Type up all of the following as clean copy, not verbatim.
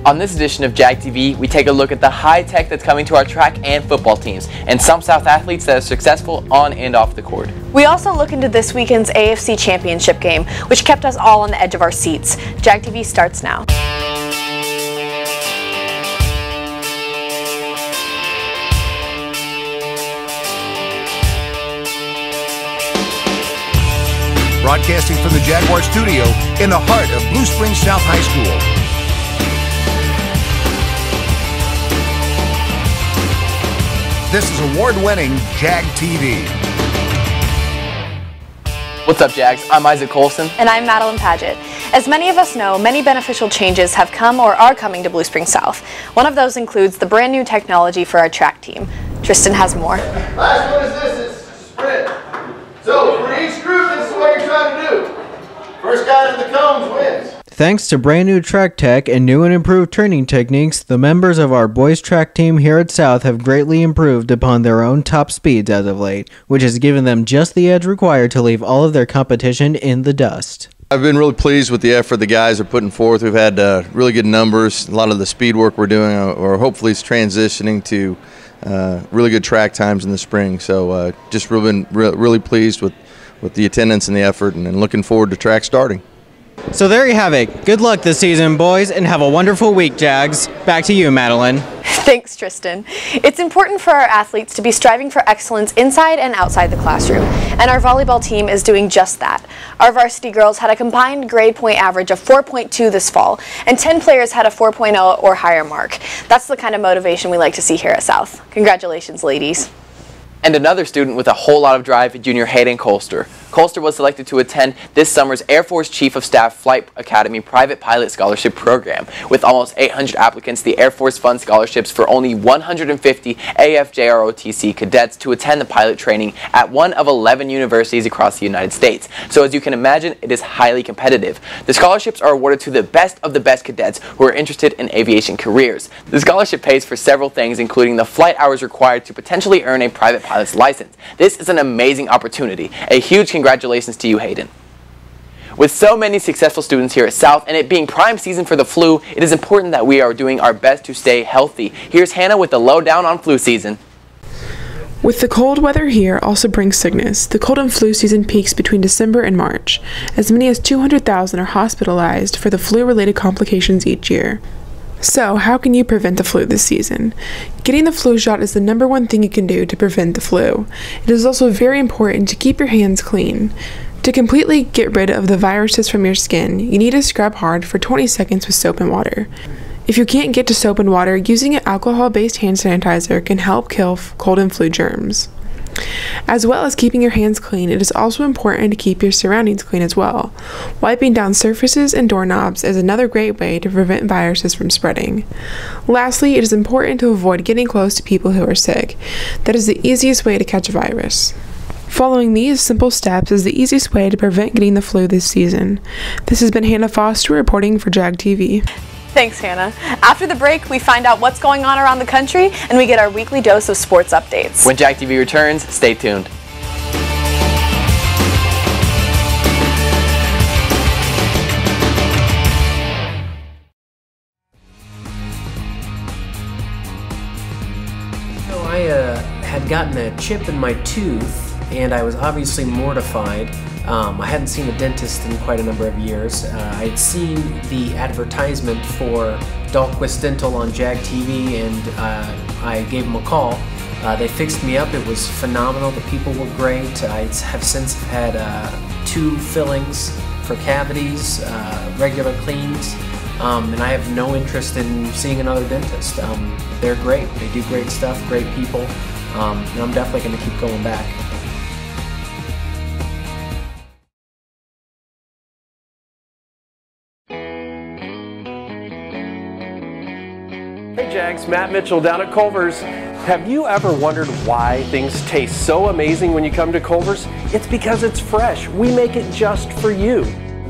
On this edition of Jag TV, we take a look at the high tech that's coming to our track and football teams, and some South athletes that are successful on and off the court. We also look into this weekend's AFC Championship game, which kept us all on the edge of our seats. Jag TV starts now. Broadcasting from the Jaguar studio in the heart of Blue Springs South High School. This is award-winning Jag TV. What's up, Jags? I'm Isaac Colson. And I'm Madeline Paget. As many of us know, many beneficial changes have come or are coming to Blue Springs South. One of those includes the brand new technology for our track team. Tristan has more. Last one is this, it's sprint. So for each group, this is what you're trying to do. First guy to the cones wins. Thanks to brand new track tech and new and improved training techniques, the members of our boys track team here at South have greatly improved upon their own top speeds as of late, which has given them just the edge required to leave all of their competition in the dust. I've been really pleased with the effort the guys are putting forth. We've had really good numbers. A lot of the speed work we're doing, or hopefully is transitioning to really good track times in the spring. So just been really pleased with the attendance and the effort, and looking forward to track starting. So there you have it. Good luck this season, boys, and have a wonderful week, Jags. Back to you, Madeline. Thanks, Tristan. It's important for our athletes to be striving for excellence inside and outside the classroom, and our volleyball team is doing just that. Our varsity girls had a combined grade point average of 4.2 this fall, and 10 players had a 4.0 or higher mark. That's the kind of motivation we like to see here at South. Congratulations, ladies. And another student with a whole lot of drive, junior Hayden Colster. Colster was selected to attend this summer's Air Force Chief of Staff Flight Academy Private Pilot Scholarship Program. With almost 800 applicants, the Air Force funds scholarships for only 150 AFJROTC cadets to attend the pilot training at one of 11 universities across the United States. So as you can imagine, it is highly competitive. The scholarships are awarded to the best of the best cadets who are interested in aviation careers. The scholarship pays for several things, including the flight hours required to potentially earn a private pilot's license. This is an amazing opportunity. A huge congratulations to you, Hayden. With so many successful students here at South and it being prime season for the flu, it is important that we are doing our best to stay healthy. Here's Hannah with the lowdown on flu season. With the cold weather here also brings sickness. The cold and flu season peaks between December and March. As many as 200,000 are hospitalized for the flu-related complications each year. So, how can you prevent the flu this season? Getting the flu shot is the #1 thing you can do to prevent the flu. It is also very important to keep your hands clean. To completely get rid of the viruses from your skin, you need to scrub hard for 20 seconds with soap and water. If you can't get to soap and water, using an alcohol-based hand sanitizer can help kill cold and flu germs. As well as keeping your hands clean, it is also important to keep your surroundings clean as well. Wiping down surfaces and doorknobs is another great way to prevent viruses from spreading. Lastly, it is important to avoid getting close to people who are sick. That is the easiest way to catch a virus. Following these simple steps is the easiest way to prevent getting the flu this season. This has been Hannah Foster reporting for Jag TV. Thanks, Hannah. After the break, we find out what's going on around the country, and we get our weekly dose of sports updates. When Jag TV returns, stay tuned. So I had gotten a chip in my tooth, and I was obviously mortified. I hadn't seen a dentist in quite a number of years. I had seen the advertisement for Dahlquist Dental on Jag TV, and I gave them a call. They fixed me up. It was phenomenal. The people were great. I have since had 2 fillings for cavities, regular cleans, and I have no interest in seeing another dentist. They're great. They do great stuff, great people, and I'm definitely going to keep going back. Hey Jags, Matt Mitchell down at Culvers. Have you ever wondered why things taste so amazing when you come to Culvers? It's because it's fresh. We make it just for you.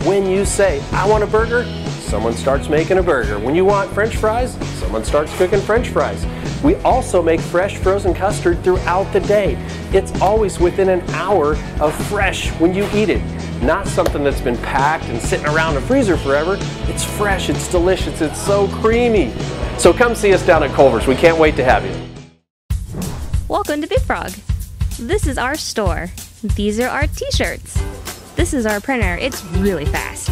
When you say, I want a burger, someone starts making a burger. When you want French fries, someone starts cooking French fries. We also make fresh frozen custard throughout the day. It's always within an hour of fresh when you eat it. not something that's been packed and sitting around the freezer forever. It's fresh, it's delicious, it's so creamy. So come see us down at Culvers. We can't wait to have you. Welcome to Big Frog. This is our store. These are our t-shirts. This is our printer. It's really fast.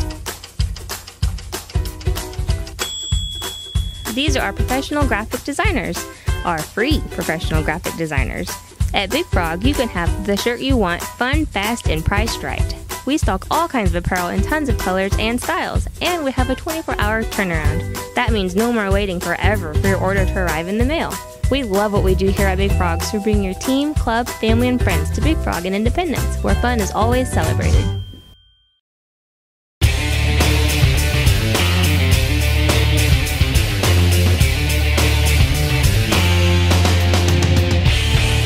These are our professional graphic designers, our free professional graphic designers. At Big Frog, you can have the shirt you want, fun, fast, and priced right. We stock all kinds of apparel in tons of colors and styles, and we have a 24-hour turnaround. That means no more waiting forever for your order to arrive in the mail. We love what we do here at Big Frog, so bring your team, club, family, and friends to Big Frog in Independence, where fun is always celebrated.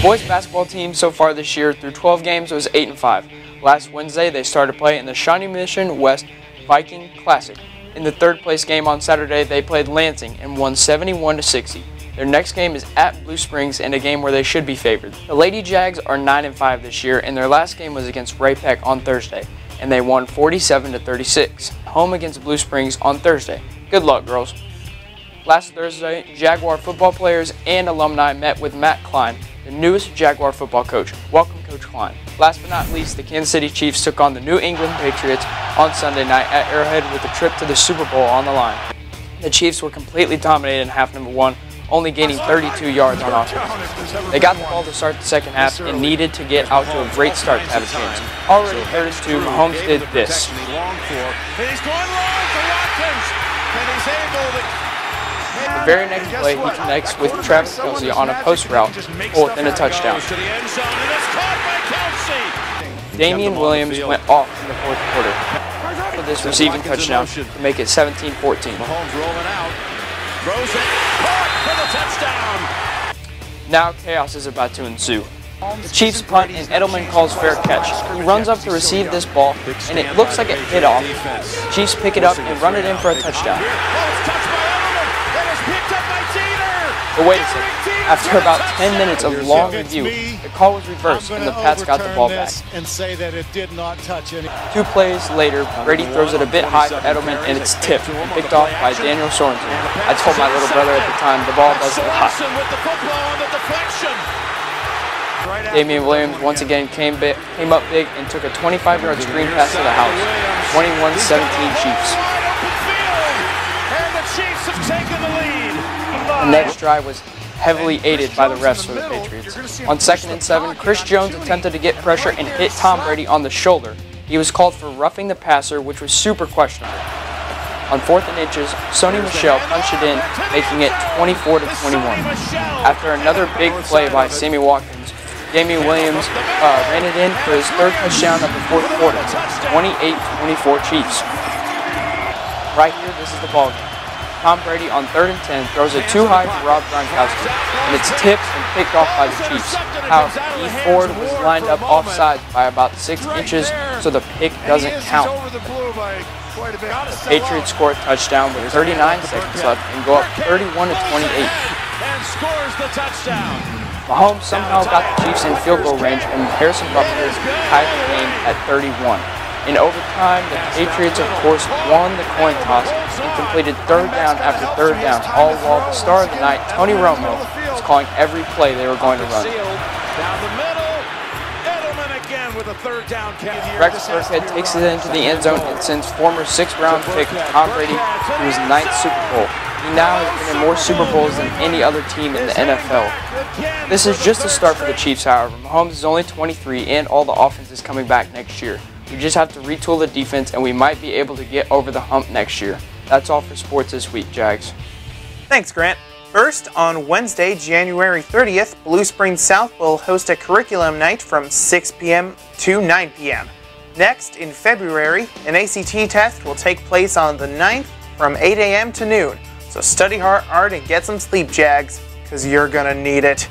Boys basketball team so far this year through 12 games was 8-5. Last Wednesday they started play in the Shawnee Mission West Viking Classic. In the third place game on Saturday they played Lansing and won 71-60. Their next game is at Blue Springs in a game where they should be favored. The Lady Jags are 9-5 this year and their last game was against Ray Peck on Thursday and they won 47-36. Home against Blue Springs on Thursday. Good luck, girls. Last Thursday, Jaguar football players and alumni met with Matt Klein, the newest Jaguar football coach. Welcome, Coach Klein. Last but not least, the Kansas City Chiefs took on the New England Patriots on Sunday night at Arrowhead with a trip to the Super Bowl on the line. The Chiefs were completely dominated in half number one, only gaining 32 yards on offense. They got the ball to start the second half and needed to get out to a great start to have a chance. Already 32, Mahomes did this. The very next play, he connects with Travis Kelce on a post route, within a touchdown. Damian Williams went off in the fourth quarter for this receiving touchdown to make it 17-14. Now chaos is about to ensue. The Chiefs punt and Edelman calls fair catch. He runs up to receive this ball and it looks like it hit off. The Chiefs pick it up and run it in for a touchdown. But wait a second, after about 10 minutes of long review, the call was reversed and the Pats got the ball back. 2 plays later, Brady throws it a bit high for Edelman and it's tipped and picked off by Daniel Sorensen. I told my little brother at the time the ball doesn't look high. Damian Williams once again came up big and took a 25-yard screen pass to the house. 21-17 Chiefs. The next drive was heavily aided by the refs for the Patriots. On 2nd and 7, Chris Jones attempted to get pressure and hit Tom Brady on the shoulder. He was called for roughing the passer, which was super questionable. On 4th and inches, Sony Michel punched it in, making it 24-21. After another big play by Sammy Watkins, Damian Williams ran it in for his third touchdown of the fourth quarter, 28-24 Chiefs. Right here, this is the ballgame. Tom Brady on 3rd and 10 throws it too high for Rob Gronkowski, and it's tipped and picked off by the Chiefs. However, E. Ford was lined up offside by about 6 inches, so the pick doesn't count. The Patriots score a touchdown with 39 seconds left and go up 31-28. Mahomes somehow got the Chiefs in field goal range, and Harrison Butker tied the game at 31. In overtime, the Patriots, of course, won the coin toss and completed 3rd down after 3rd down, all while the star of the night, Tony Romo, was calling every play they were going to run. Rex Burkhead takes it into the end zone and sends former 6th-round pick Tom Brady to his 9th Super Bowl. He now has been in more Super Bowls than any other team in the NFL. This is just a start for the Chiefs, however. Mahomes is only 23 and all the offense is coming back next year. We just have to retool the defense and we might be able to get over the hump next year. That's all for sports this week, Jags. Thanks, Grant. First, on Wednesday, January 30th, Blue Springs South will host a curriculum night from 6 p.m. to 9 p.m. Next, in February, an ACT test will take place on the 9th from 8 a.m. to noon. So study hard and get some sleep, Jags, because you're going to need it.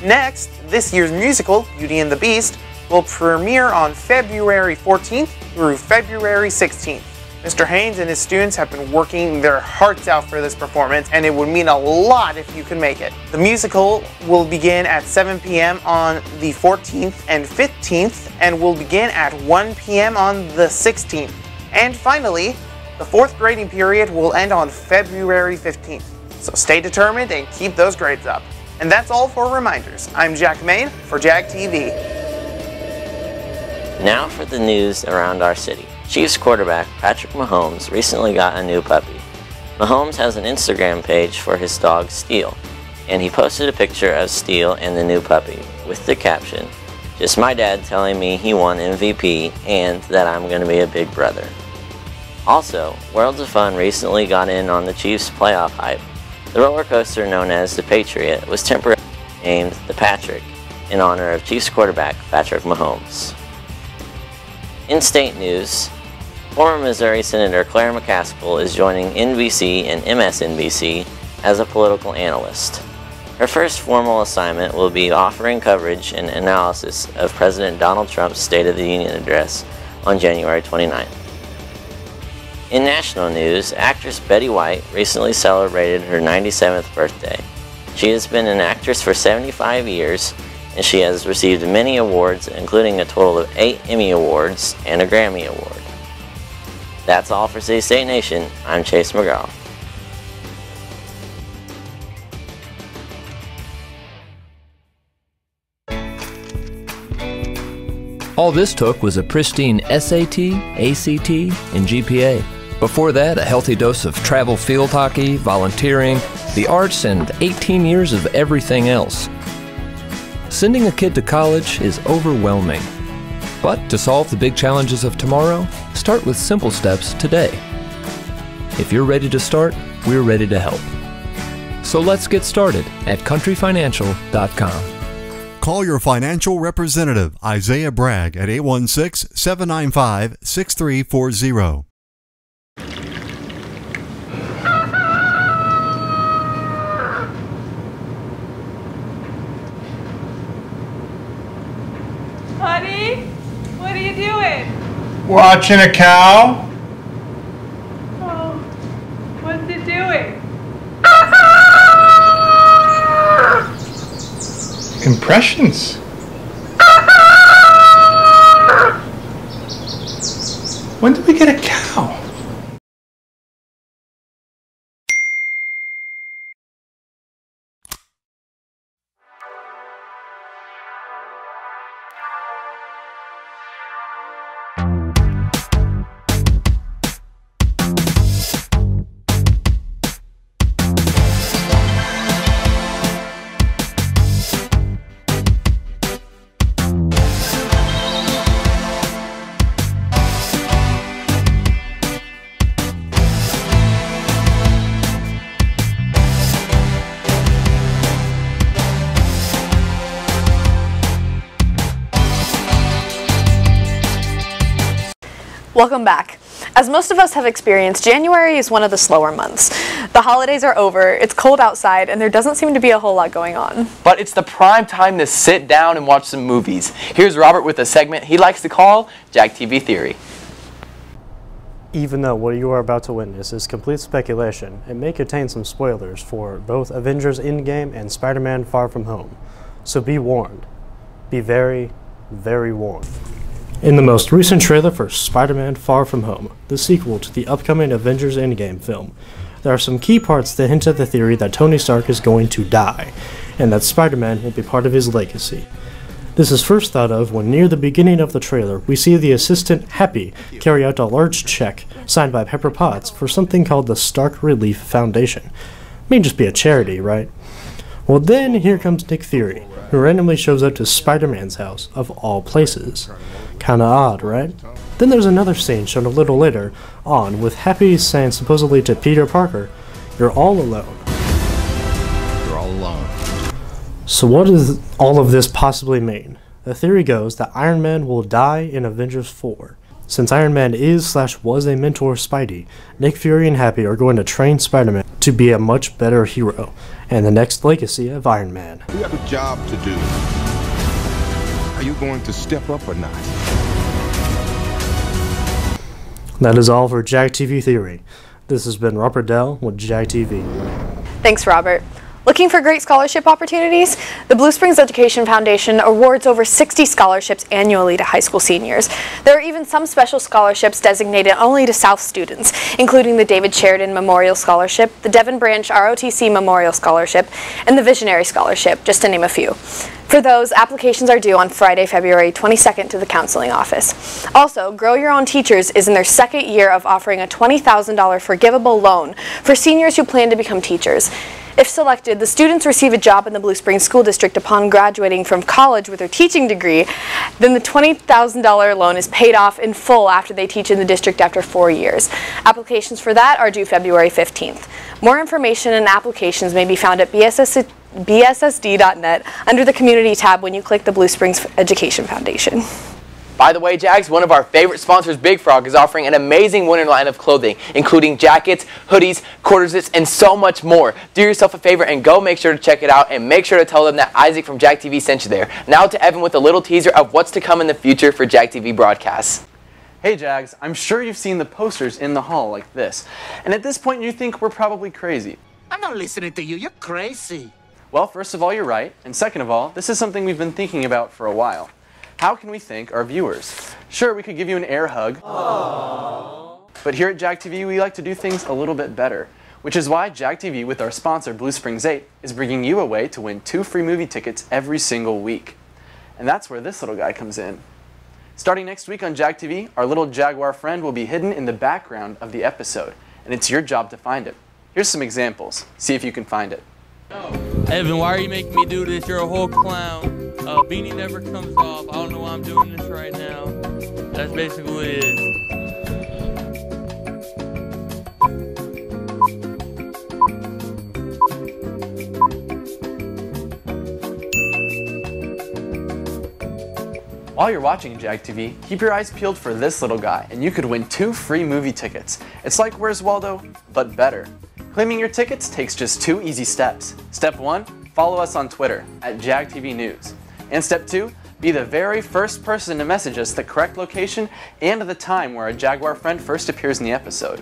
Next, this year's musical, Beauty and the Beast, will premiere on February 14th through February 16th. Mr. Haynes and his students have been working their hearts out for this performance, and it would mean a lot if you can make it. The musical will begin at 7 p.m. on the 14th and 15th, and will begin at 1 p.m. on the 16th. And finally, the 4th grading period will end on February 15th. So stay determined and keep those grades up. And that's all for reminders. I'm Jack Main for Jag TV. Now for the news around our city. Chiefs quarterback Patrick Mahomes recently got a new puppy. Mahomes has an Instagram page for his dog Steele, and he posted a picture of Steele and the new puppy with the caption, "Just my dad telling me he won MVP and that I'm going to be a big brother." Also, Worlds of Fun recently got in on the Chiefs playoff hype. The roller coaster known as the Patriot was temporarily named the Patrick in honor of Chiefs quarterback Patrick Mahomes. In state news, former Missouri Senator Claire McCaskill is joining NBC and MSNBC as a political analyst. Her first formal assignment will be offering coverage and analysis of President Donald Trump's State of the Union address on January 29th. In national news, actress Betty White recently celebrated her 97th birthday. She has been an actress for 75 years, and she has received many awards, including a total of 8 Emmy Awards and a Grammy Award. That's all for City State Nation. I'm Chase McGraw. All this took was a pristine SAT, ACT, and GPA. Before that, a healthy dose of travel field hockey, volunteering, the arts, and 18 years of everything else. Sending a kid to college is overwhelming. But to solve the big challenges of tomorrow, start with simple steps today. If you're ready to start, we're ready to help. So let's get started at countryfinancial.com. Call your financial representative, Isaiah Bragg, at 816-795-6340. Honey, what are you doing? Watching a cow. Oh, what's it doing? Impressions. When did we get a cow? Welcome back. As most of us have experienced, January is one of the slower months. The holidays are over, it's cold outside, and there doesn't seem to be a whole lot going on. But it's the prime time to sit down and watch some movies. Here's Robert with a segment he likes to call Jag TV Theory. Even though what you are about to witness is complete speculation, it may contain some spoilers for both Avengers Endgame and Spider-Man Far From Home. So be warned. Be very, very warned. In the most recent trailer for Spider-Man Far From Home, the sequel to the upcoming Avengers Endgame film, there are some key parts that hint at the theory that Tony Stark is going to die, and that Spider-Man will be part of his legacy. This is first thought of when near the beginning of the trailer we see the assistant Happy carry out a large check signed by Pepper Potts for something called the Stark Relief Foundation. May just be a charity, right? Well, then here comes Nick Fury, who randomly shows up to Spider-Man's house, of all places. Kinda odd, right? Then there's another scene shown a little later on with Happy saying supposedly to Peter Parker, "You're all alone." You're all alone. So what does all of this possibly mean? The theory goes that Iron Man will die in Avengers 4. Since Iron Man is/was a mentor of Spidey, Nick Fury and Happy are going to train Spider-Man to be a much better hero, and the next legacy of Iron Man. We have a job to do. Are you going to step up or not? That is all for Jag TV Theory. This has been Robert Dell with Jag TV. Thanks, Robert. Looking for great scholarship opportunities? The Blue Springs Education Foundation awards over 60 scholarships annually to high school seniors. There are even some special scholarships designated only to South students, including the David Sheridan Memorial Scholarship, the Devon Branch ROTC Memorial Scholarship, and the Visionary Scholarship, just to name a few. For those, applications are due on Friday, February 22nd to the counseling office. Also, Grow Your Own Teachers is in their second year of offering a $20,000 forgivable loan for seniors who plan to become teachers. If selected, the students receive a job in the Blue Springs School District upon graduating from college with their teaching degree. Then the $20,000 loan is paid off in full after they teach in the district after 4 years. Applications for that are due February 15th. More information and applications may be found at bssd.net under the Community tab when you click the Blue Springs Education Foundation. By the way, Jags, one of our favorite sponsors, Big Frog, is offering an amazing winter line of clothing, including jackets, hoodies, quarter zips, and so much more. Do yourself a favor and go make sure to check it out, and make sure to tell them that Isaac from Jag TV sent you there. Now to Evan with a little teaser of what's to come in the future for Jag TV broadcasts. Hey Jags, I'm sure you've seen the posters in the hall like this. And at this point you think we're probably crazy. I'm not listening to you, you're crazy. Well, first of all, you're right. And second of all, this is something we've been thinking about for a while. How can we thank our viewers? Sure, we could give you an air hug. Aww. But here at Jag TV, we like to do things a little bit better. Which is why Jag TV, with our sponsor Blue Springs 8, is bringing you a way to win 2 free movie tickets every single week. And that's where this little guy comes in. Starting next week on Jag TV, our little Jaguar friend will be hidden in the background of the episode. And it's your job to find it. Here's some examples. See if you can find it. Evan, why are you making me do this? You're a whole clown. Beanie never comes off. I don't know why I'm doing this right now. That's basically what it is. While you're watching Jag TV, keep your eyes peeled for this little guy, and you could win 2 free movie tickets. It's like Where's Waldo, but better. Claiming your tickets takes just 2 easy steps. Step 1, follow us on Twitter at Jag TV News. And step 2, be the very first person to message us the correct location and the time where a Jaguar friend first appears in the episode.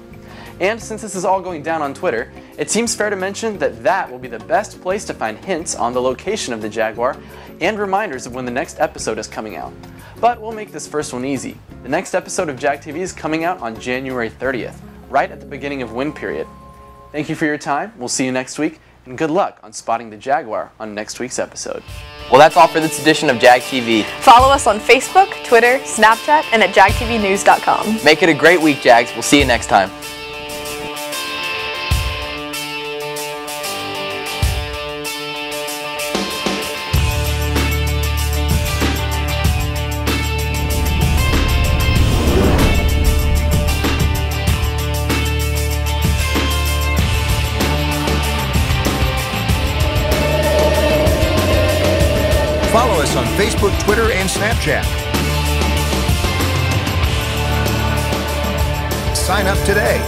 And since this is all going down on Twitter, it seems fair to mention that that will be the best place to find hints on the location of the Jaguar and reminders of when the next episode is coming out. But we'll make this first one easy. The next episode of Jag TV is coming out on January 30th, right at the beginning of win period. Thank you for your time, we'll see you next week, and good luck on spotting the Jaguar on next week's episode. Well, that's all for this edition of Jag TV. Follow us on Facebook, Twitter, Snapchat, and at jagtvnews.com. Make it a great week, Jags. We'll see you next time. Follow us on Facebook, Twitter, and Snapchat. Sign up today